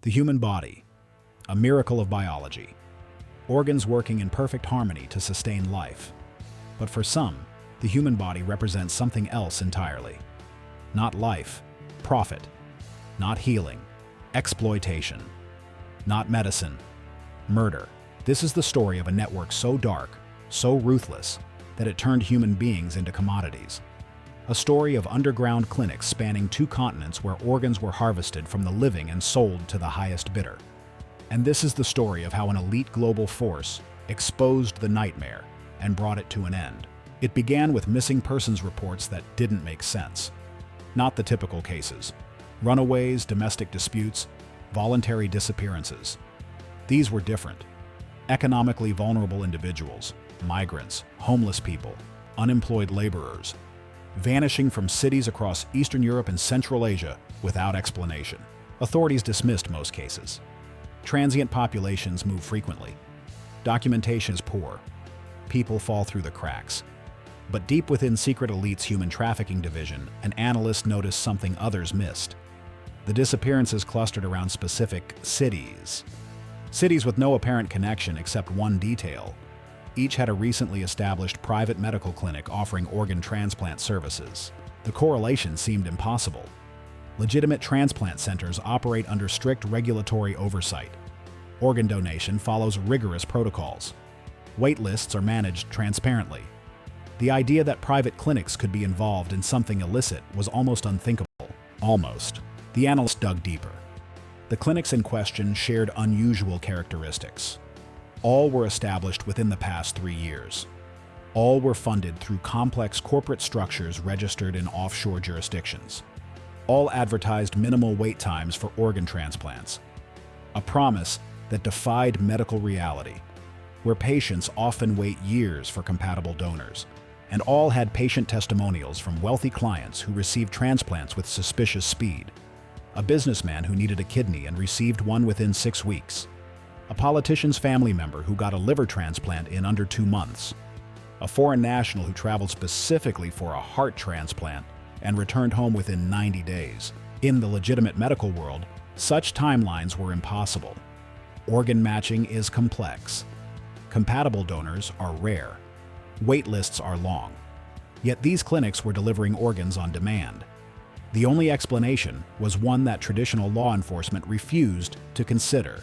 The human body, a miracle of biology. Organs working in perfect harmony to sustain life. But for some, the human body represents something else entirely. Not life, profit. Not healing, exploitation. Not medicine, murder. This is the story of a network so dark, so ruthless, that it turned human beings into commodities. A story of underground clinics spanning 2 continents where organs were harvested from the living and sold to the highest bidder. And this is the story of how an elite global force exposed the nightmare and brought it to an end. It began with missing persons reports that didn't make sense. Not the typical cases. Runaways, domestic disputes, voluntary disappearances. These were different. Economically vulnerable individuals, migrants, homeless people, unemployed laborers, vanishing from cities across Eastern Europe and Central Asia without explanation. Authorities dismissed most cases. Transient populations move frequently. Documentation is poor. People fall through the cracks. But deep within secret elite's human trafficking division, an analyst noticed something others missed. The disappearances clustered around specific cities. Cities with no apparent connection except one detail. Each had a recently established private medical clinic offering organ transplant services. The correlation seemed impossible. Legitimate transplant centers operate under strict regulatory oversight. Organ donation follows rigorous protocols. Wait lists are managed transparently. The idea that private clinics could be involved in something illicit was almost unthinkable. Almost. The analyst dug deeper. The clinics in question shared unusual characteristics. All were established within the past 3 years. All were funded through complex corporate structures registered in offshore jurisdictions. All advertised minimal wait times for organ transplants. A promise that defied medical reality, where patients often wait years for compatible donors. And all had patient testimonials from wealthy clients who received transplants with suspicious speed. A businessman who needed a kidney and received one within 6 weeks. A politician's family member who got a liver transplant in under 2 months. A foreign national who traveled specifically for a heart transplant and returned home within 90 days. In the legitimate medical world, such timelines were impossible. Organ matching is complex. Compatible donors are rare. Wait lists are long. Yet these clinics were delivering organs on demand. The only explanation was one that traditional law enforcement refused to consider.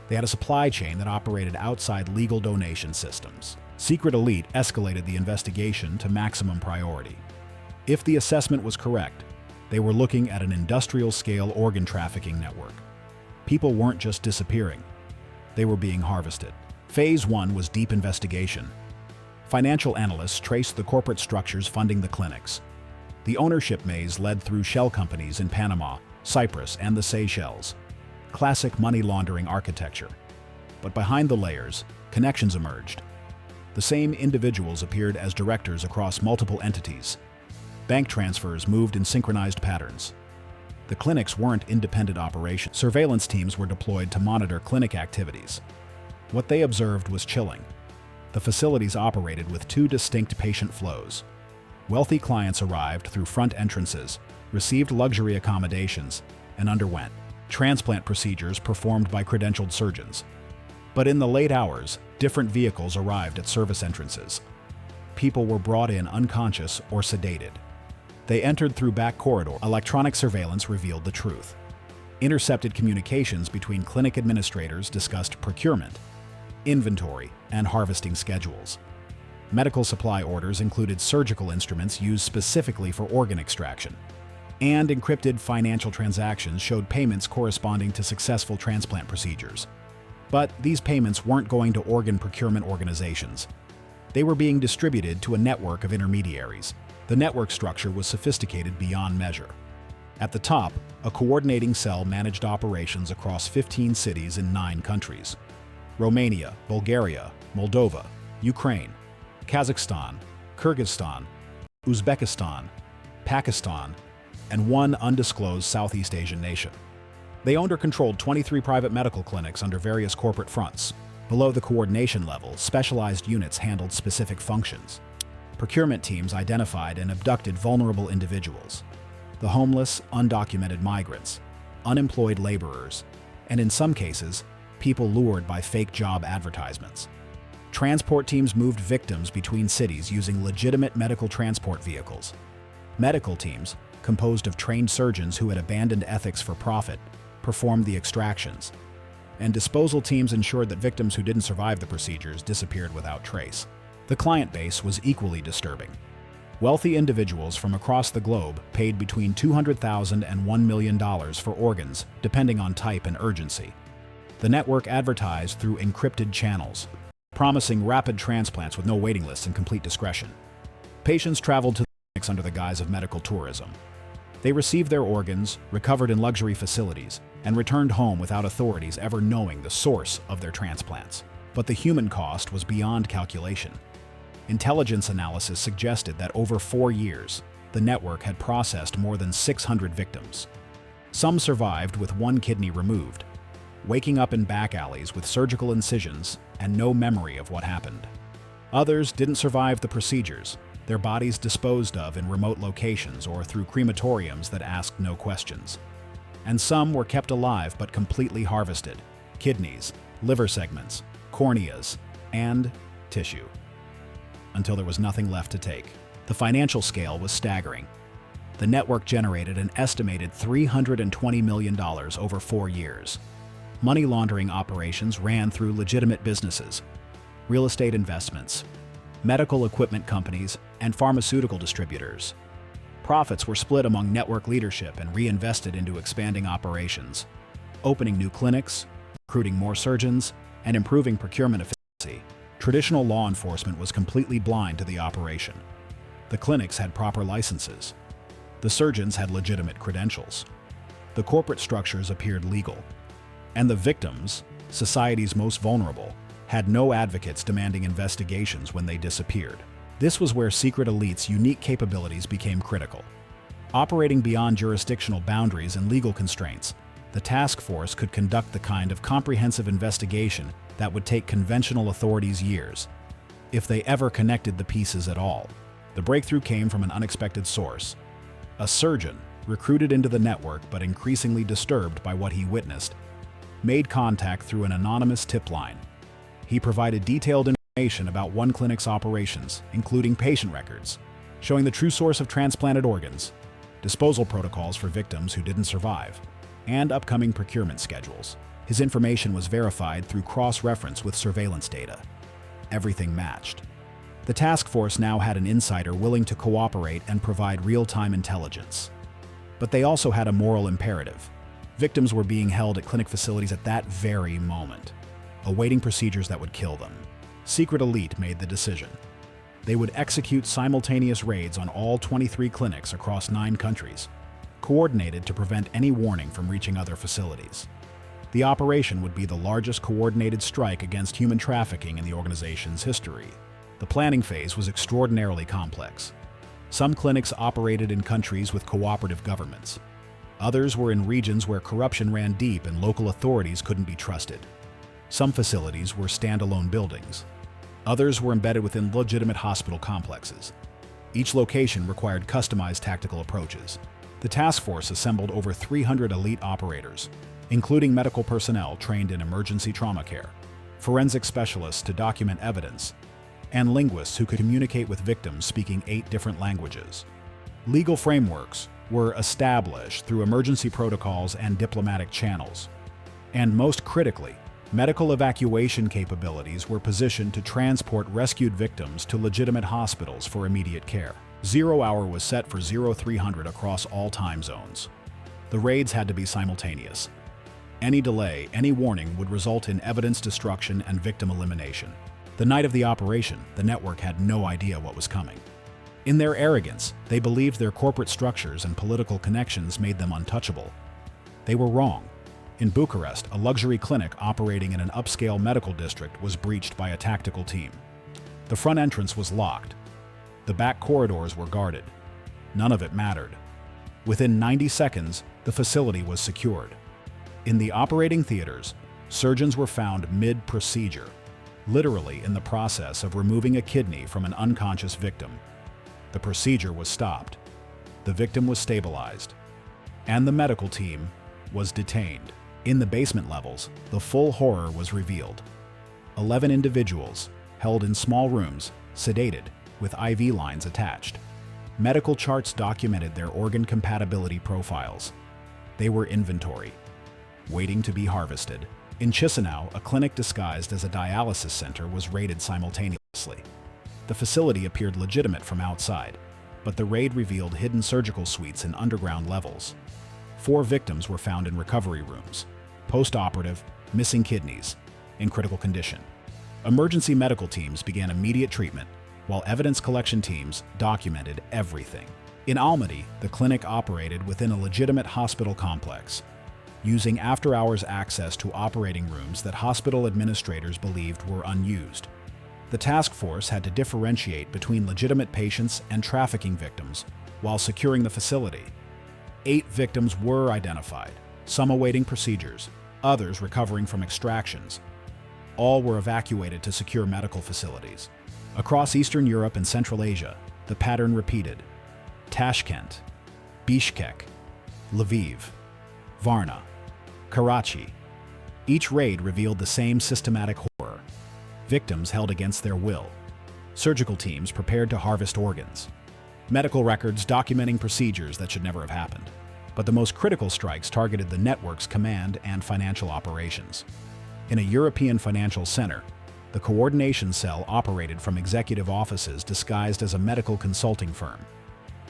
They had a supply chain that operated outside legal donation systems. Secret elite escalated the investigation to maximum priority. If the assessment was correct, they were looking at an industrial-scale organ trafficking network. People weren't just disappearing. They were being harvested. Phase 1 was deep investigation. Financial analysts traced the corporate structures funding the clinics. The ownership maze led through shell companies in Panama, Cyprus, and the Seychelles. Classic money laundering architecture. But behind the layers, connections emerged. The same individuals appeared as directors across multiple entities. Bank transfers moved in synchronized patterns. The clinics weren't independent operations. Surveillance teams were deployed to monitor clinic activities. What they observed was chilling. The facilities operated with 2 distinct patient flows. Wealthy clients arrived through front entrances, received luxury accommodations, and underwent transplant procedures performed by credentialed surgeons. But in the late hours, different vehicles arrived at service entrances. People were brought in unconscious or sedated. They entered through back corridors. Electronic surveillance revealed the truth. Intercepted communications between clinic administrators discussed procurement, inventory, and harvesting schedules. Medical supply orders included surgical instruments used specifically for organ extraction. And encrypted financial transactions showed payments corresponding to successful transplant procedures. But these payments weren't going to organ procurement organizations. They were being distributed to a network of intermediaries. The network structure was sophisticated beyond measure. At the top, a coordinating cell managed operations across 15 cities in 9 countries: Romania, Bulgaria, Moldova, Ukraine, Kazakhstan, Kyrgyzstan, Uzbekistan, Pakistan, and one undisclosed Southeast Asian nation. They owned or controlled 23 private medical clinics under various corporate fronts. Below the coordination level, specialized units handled specific functions. Procurement teams identified and abducted vulnerable individuals: the homeless, undocumented migrants, unemployed laborers, and in some cases, people lured by fake job advertisements. Transport teams moved victims between cities using legitimate medical transport vehicles. Medical teams, composed of trained surgeons who had abandoned ethics for profit, performed the extractions, and disposal teams ensured that victims who didn't survive the procedures disappeared without trace. The client base was equally disturbing. Wealthy individuals from across the globe paid between $200,000 and $1 million for organs, depending on type and urgency. The network advertised through encrypted channels, promising rapid transplants with no waiting lists and complete discretion. Patients traveled to the clinics under the guise of medical tourism. They received their organs, recovered in luxury facilities, and returned home without authorities ever knowing the source of their transplants. But the human cost was beyond calculation. Intelligence analysis suggested that over 4 years, the network had processed more than 600 victims. Some survived with one kidney removed, waking up in back alleys with surgical incisions and no memory of what happened. Others didn't survive the procedures, their bodies disposed of in remote locations or through crematoriums that asked no questions. And some were kept alive but completely harvested: kidneys, liver segments, corneas, and tissue, until there was nothing left to take. The financial scale was staggering. The network generated an estimated $320 million over 4 years. Money laundering operations ran through legitimate businesses, real estate investments, medical equipment companies, and pharmaceutical distributors. Profits were split among network leadership and reinvested into expanding operations, opening new clinics, recruiting more surgeons, and improving procurement efficiency. Traditional law enforcement was completely blind to the operation. The clinics had proper licenses. The surgeons had legitimate credentials. The corporate structures appeared legal. And the victims, society's most vulnerable, had no advocates demanding investigations when they disappeared. This was where secret elites' unique capabilities became critical. Operating beyond jurisdictional boundaries and legal constraints, the task force could conduct the kind of comprehensive investigation that would take conventional authorities years, if they ever connected the pieces at all. The breakthrough came from an unexpected source. A surgeon, recruited into the network but increasingly disturbed by what he witnessed, made contact through an anonymous tip line. He provided detailed information about one clinic's operations, including patient records, showing the true source of transplanted organs, disposal protocols for victims who didn't survive, and upcoming procurement schedules. His information was verified through cross-reference with surveillance data. Everything matched. The task force now had an insider willing to cooperate and provide real-time intelligence. But they also had a moral imperative. Victims were being held at clinic facilities at that very moment, awaiting procedures that would kill them. Secret elite made the decision. They would execute simultaneous raids on all 23 clinics across 9 countries, coordinated to prevent any warning from reaching other facilities. The operation would be the largest coordinated strike against human trafficking in the organization's history. The planning phase was extraordinarily complex. Some clinics operated in countries with cooperative governments. Others were in regions where corruption ran deep and local authorities couldn't be trusted. Some facilities were standalone buildings. Others were embedded within legitimate hospital complexes. Each location required customized tactical approaches. The task force assembled over 300 elite operators, including medical personnel trained in emergency trauma care, forensic specialists to document evidence, and linguists who could communicate with victims speaking 8 different languages. Legal frameworks were established through emergency protocols and diplomatic channels. And most critically, medical evacuation capabilities were positioned to transport rescued victims to legitimate hospitals for immediate care. 0 hour was set for 0300 across all time zones. The raids had to be simultaneous. Any delay, any warning would result in evidence destruction and victim elimination. The night of the operation, the network had no idea what was coming. In their arrogance, they believed their corporate structures and political connections made them untouchable. They were wrong. In Bucharest, a luxury clinic operating in an upscale medical district was breached by a tactical team. The front entrance was locked. The back corridors were guarded. None of it mattered. Within 90 seconds, the facility was secured. In the operating theaters, surgeons were found mid-procedure, literally in the process of removing a kidney from an unconscious victim. The procedure was stopped. The victim was stabilized, and the medical team was detained. In the basement levels, the full horror was revealed. 11 individuals, held in small rooms, sedated, with IV lines attached. Medical charts documented their organ compatibility profiles. They were inventory, waiting to be harvested. In Chisinau, a clinic disguised as a dialysis center was raided simultaneously. The facility appeared legitimate from outside, but the raid revealed hidden surgical suites in underground levels. 4 victims were found in recovery rooms, post-operative, missing kidneys, in critical condition. Emergency medical teams began immediate treatment, while evidence collection teams documented everything. In Almaty, the clinic operated within a legitimate hospital complex, using after-hours access to operating rooms that hospital administrators believed were unused. The task force had to differentiate between legitimate patients and trafficking victims while securing the facility. 8 victims were identified, some awaiting procedures, others recovering from extractions. All were evacuated to secure medical facilities. Across Eastern Europe and Central Asia, the pattern repeated. Tashkent, Bishkek, Lviv, Varna, Karachi. Each raid revealed the same systematic horror. Victims held against their will. Surgical teams prepared to harvest organs. Medical records documenting procedures that should never have happened. But the most critical strikes targeted the network's command and financial operations. In a European financial center, the coordination cell operated from executive offices disguised as a medical consulting firm.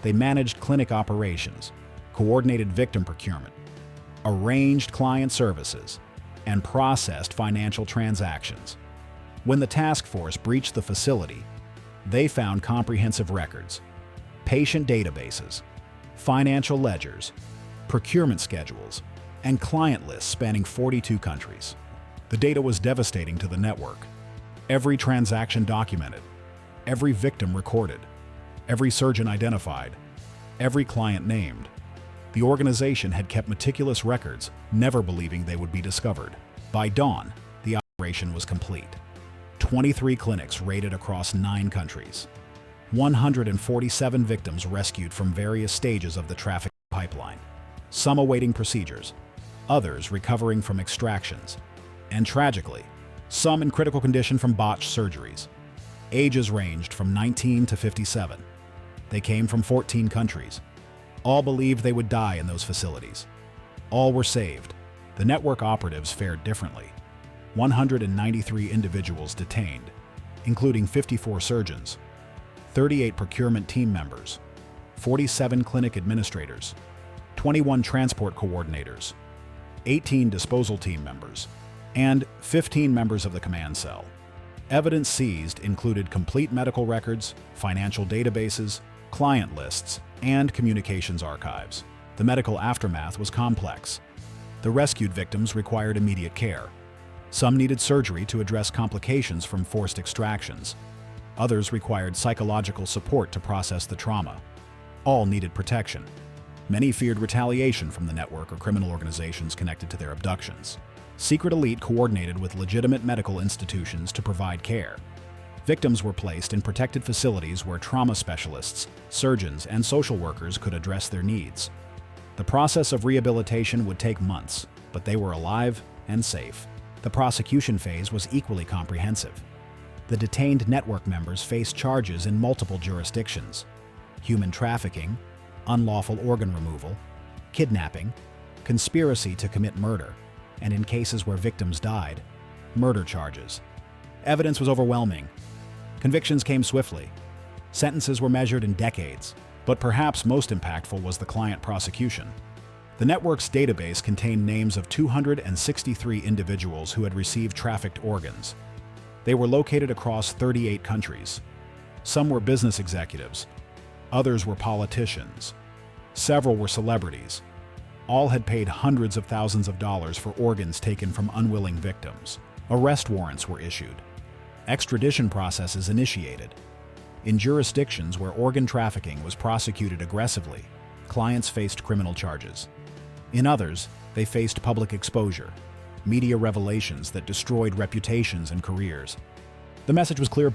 They managed clinic operations, coordinated victim procurement, arranged client services, and processed financial transactions. When the task force breached the facility, they found comprehensive records, patient databases, financial ledgers, procurement schedules, and client lists spanning 42 countries. The data was devastating to the network. Every transaction documented, every victim recorded, every surgeon identified, every client named. The organization had kept meticulous records, never believing they would be discovered. By dawn, the operation was complete. 23 clinics raided across 9 countries. 147 victims rescued from various stages of the trafficking pipeline, some awaiting procedures, others recovering from extractions, and tragically, some in critical condition from botched surgeries. Ages ranged from 19 to 57. They came from 14 countries. All believed they would die in those facilities. All were saved. The network operatives fared differently. 193 individuals detained, including 54 surgeons, 38 procurement team members, 47 clinic administrators, 21 transport coordinators, 18 disposal team members, and 15 members of the command cell. Evidence seized included complete medical records, financial databases, client lists, and communications archives. The medical aftermath was complex. The rescued victims required immediate care. Some needed surgery to address complications from forced extractions. Others required psychological support to process the trauma. All needed protection. Many feared retaliation from the network or criminal organizations connected to their abductions. Secret elite coordinated with legitimate medical institutions to provide care. Victims were placed in protected facilities where trauma specialists, surgeons, and social workers could address their needs. The process of rehabilitation would take months, but they were alive and safe. The prosecution phase was equally comprehensive. The detained network members faced charges in multiple jurisdictions: human trafficking, unlawful organ removal, kidnapping, conspiracy to commit murder, and in cases where victims died, murder charges. Evidence was overwhelming. Convictions came swiftly. Sentences were measured in decades, but perhaps most impactful was the client prosecution. The network's database contained names of 263 individuals who had received trafficked organs. They were located across 38 countries. Some were business executives. Others were politicians. Several were celebrities. All had paid hundreds of thousands of dollars for organs taken from unwilling victims. Arrest warrants were issued. Extradition processes initiated. In jurisdictions where organ trafficking was prosecuted aggressively, clients faced criminal charges. In others, they faced public exposure, media revelations that destroyed reputations and careers. The message was clear: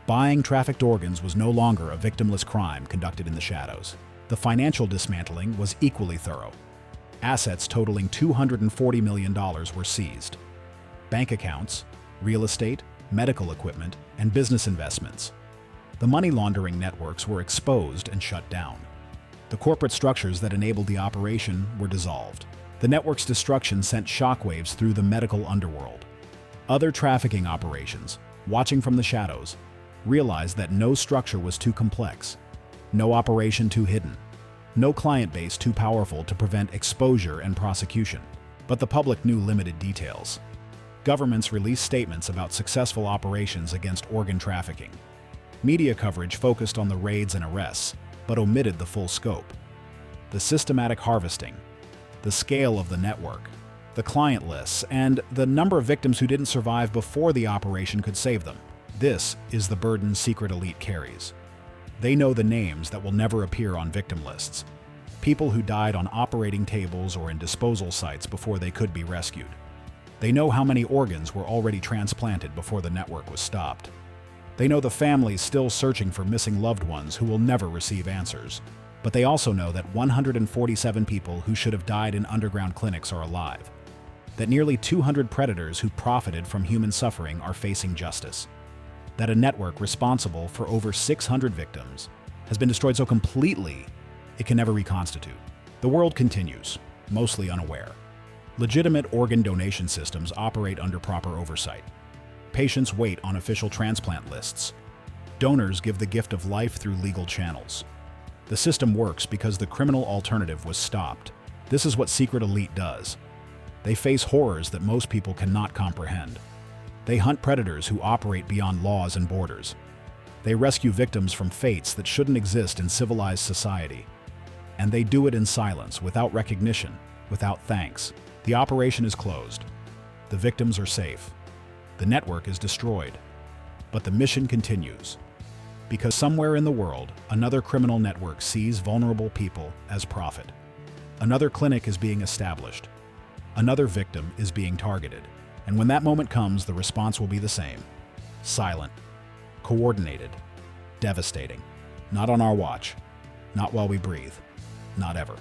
buying trafficked organs was no longer a victimless crime conducted in the shadows. The financial dismantling was equally thorough. Assets totaling $240 million were seized. Bank accounts, real estate, medical equipment, and business investments. The money laundering networks were exposed and shut down. The corporate structures that enabled the operation were dissolved. The network's destruction sent shockwaves through the medical underworld. Other trafficking operations, watching from the shadows, realized that no structure was too complex, no operation too hidden, no client base too powerful to prevent exposure and prosecution. But the public knew limited details. Governments released statements about successful operations against organ trafficking. Media coverage focused on the raids and arrests, but omitted the full scope. The systematic harvesting, the scale of the network, the client lists, and the number of victims who didn't survive before the operation could save them. This is the burden secret elite carries. They know the names that will never appear on victim lists. People who died on operating tables or in disposal sites before they could be rescued. They know how many organs were already transplanted before the network was stopped. They know the families still searching for missing loved ones who will never receive answers. But they also know that 147 people who should have died in underground clinics are alive. That nearly 200 predators who profited from human suffering are facing justice. That a network responsible for over 600 victims has been destroyed so completely it can never reconstitute. The world continues, mostly unaware. Legitimate organ donation systems operate under proper oversight. Patients wait on official transplant lists. Donors give the gift of life through legal channels. The system works because the criminal alternative was stopped. This is what secret elite does. They face horrors that most people cannot comprehend. They hunt predators who operate beyond laws and borders. They rescue victims from fates that shouldn't exist in civilized society. And they do it in silence, without recognition, without thanks. The operation is closed. The victims are safe. The network is destroyed. But the mission continues. Because somewhere in the world, another criminal network sees vulnerable people as profit. Another clinic is being established. Another victim is being targeted. And when that moment comes, the response will be the same. Silent. Coordinated. Devastating. Not on our watch. Not while we breathe. Not ever.